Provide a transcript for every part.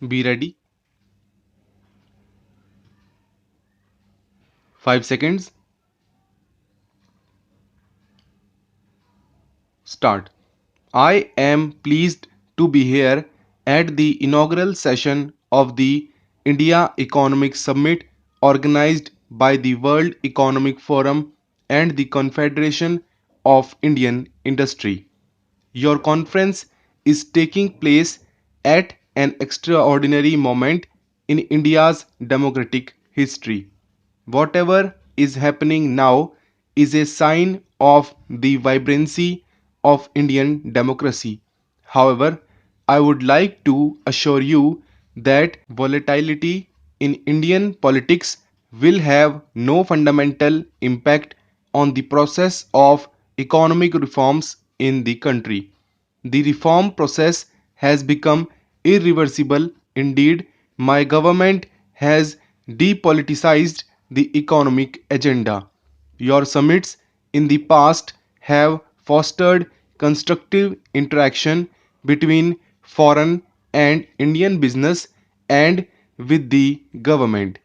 Be ready. 5 seconds. Start. I am pleased to be here at the inaugural session of the India Economic Summit organized by the World Economic Forum and the Confederation of Indian Industry. Your conference is taking place at an extraordinary moment in India's democratic history. Whatever is happening now is a sign of the vibrancy of Indian democracy. However, I would like to assure you that volatility in Indian politics will have no fundamental impact on the process of economic reforms in the country. The reform process has become irreversible. Indeed, my government has depoliticized the economic agenda. Your summits in the past have fostered constructive interaction between foreign and Indian business and with the government.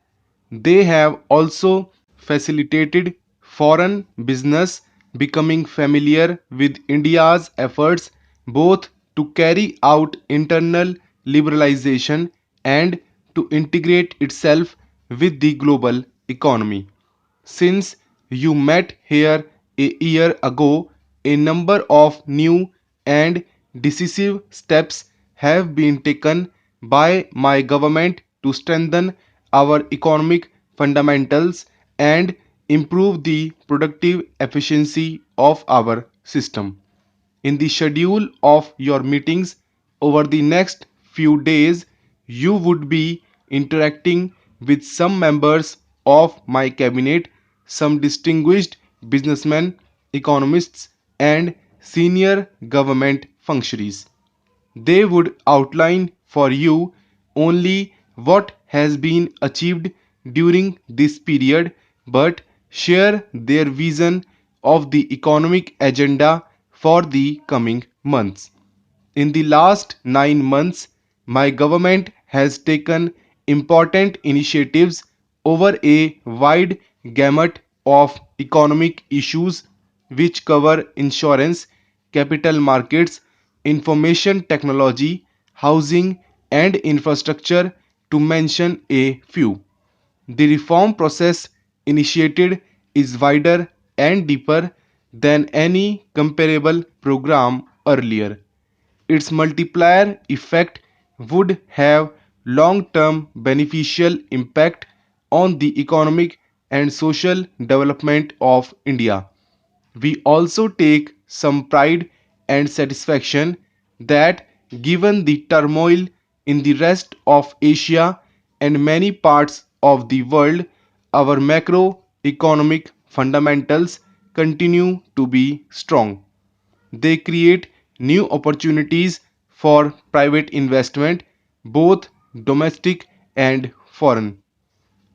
They have also facilitated foreign business becoming familiar with India's efforts both to carry out internal liberalization and to integrate itself with the global economy. Since you met here a year ago, a number of new and decisive steps have been taken by my government to strengthen our economic fundamentals and improve the productive efficiency of our system. In the schedule of your meetings over the next few days, you would be interacting with some members of my cabinet, some distinguished businessmen, economists, and senior government functionaries. They would outline for you only what has been achieved during this period but share their vision of the economic agenda for the coming months. In the last 9 months, my government has taken important initiatives over a wide gamut of economic issues which cover insurance, capital markets, information technology, housing, and infrastructure, to mention a few. The reform process initiated is wider and deeper than any comparable program earlier. Its multiplier effect would have long-term beneficial impact on the economic and social development of India. We also take some pride and satisfaction that given the turmoil in the rest of Asia and many parts of the world, our macroeconomic fundamentals continue to be strong. They create new opportunities for private investment, both domestic and foreign.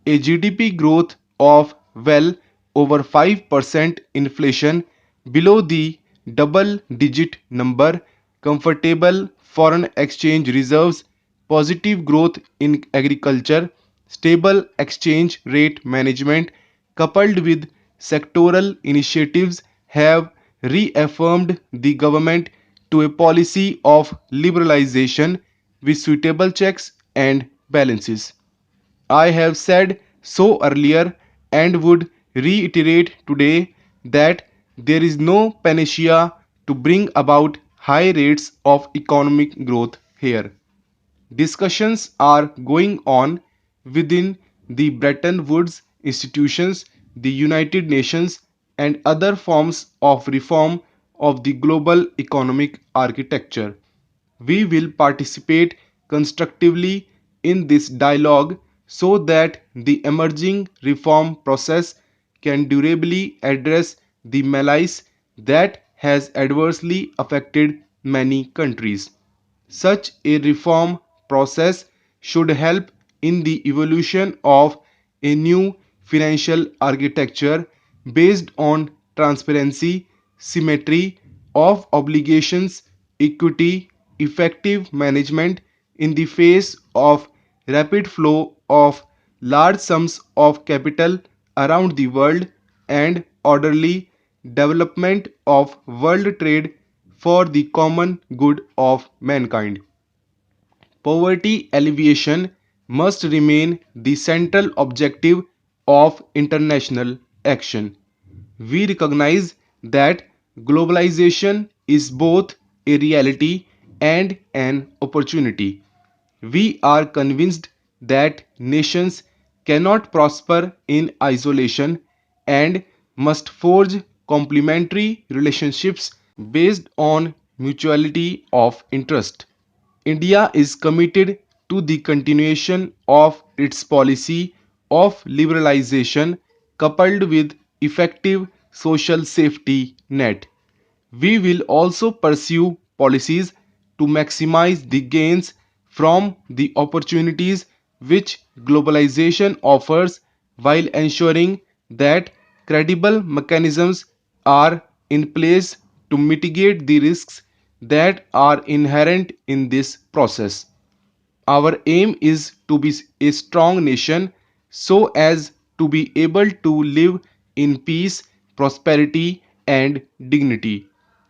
A GDP growth of well over 5%, inflation below the double digit number, comfortable foreign exchange reserves, positive growth in agriculture, stable exchange rate management, coupled with sectoral initiatives, have reaffirmed the government to a policy of liberalization with suitable checks and balances. I have said so earlier and would reiterate today that there is no panacea to bring about high rates of economic growth here. Discussions are going on within the Bretton Woods institutions, the United Nations, and other forms of reform of the global economic architecture. We will participate constructively in this dialogue so that the emerging reform process can durably address the malaise that has adversely affected many countries. Such a reform process should help in the evolution of a new financial architecture based on transparency, symmetry of obligations, equity, effective management, in the face of rapid flow of large sums of capital around the world and orderly development of world trade for the common good of mankind. Poverty alleviation must remain the central objective of international action. We recognize that globalization is both a reality and an opportunity. We are convinced that nations cannot prosper in isolation and must forge complementary relationships based on mutuality of interest. India is committed to the continuation of its policy of liberalization coupled with effective social safety net. We will also pursue policies to maximize the gains from the opportunities which globalization offers while ensuring that credible mechanisms are in place to mitigate the risks that are inherent in this process. Our aim is to be a strong nation so as to be able to live in peace, prosperity, and dignity.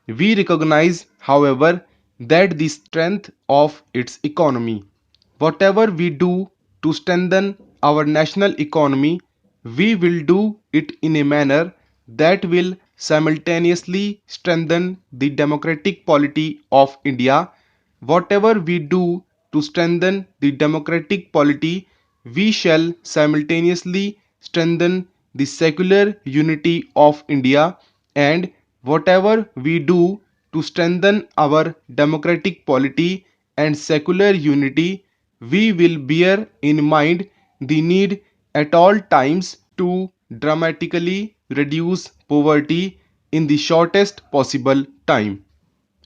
We recognize, however, that the strength of its economy. Whatever we do to strengthen our national economy, we will do it in a manner that will simultaneously strengthen the democratic polity of India. Whatever we do to strengthen the democratic polity, we shall simultaneously strengthen the secular unity of India, and whatever we do to strengthen our democratic polity and secular unity, we will bear in mind the need at all times to dramatically reduce poverty in the shortest possible time.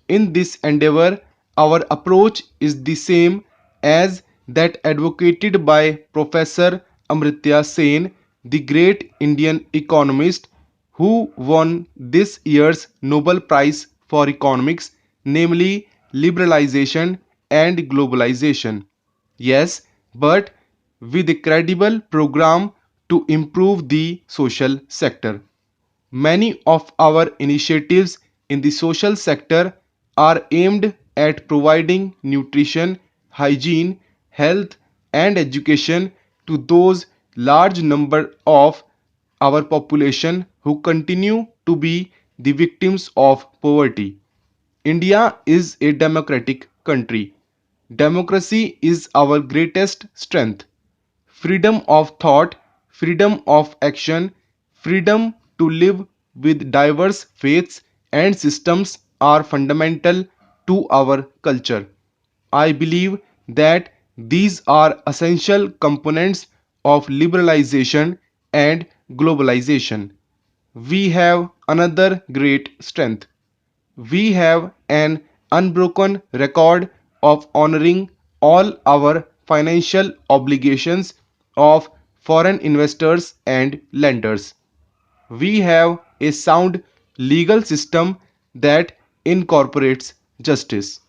In this endeavor, our approach is the same as that advocated by Professor Amartya Sen, the great Indian economist who won this year's Nobel Prize for Economics, namely liberalization and globalization. Yes, but with a credible program to improve the social sector. Many of our initiatives in the social sector are aimed at providing nutrition, hygiene, health, and education to those large number of our population who continue to be the victims of poverty. India is a democratic country. Democracy is our greatest strength. Freedom of thought, freedom of action, freedom to live with diverse faiths and systems are fundamental to our culture. I believe that these are essential components of liberalization and globalization. We have another great strength. We have an unbroken record of honoring all our financial obligations of foreign investors and lenders. We have a sound legal system that incorporates justice.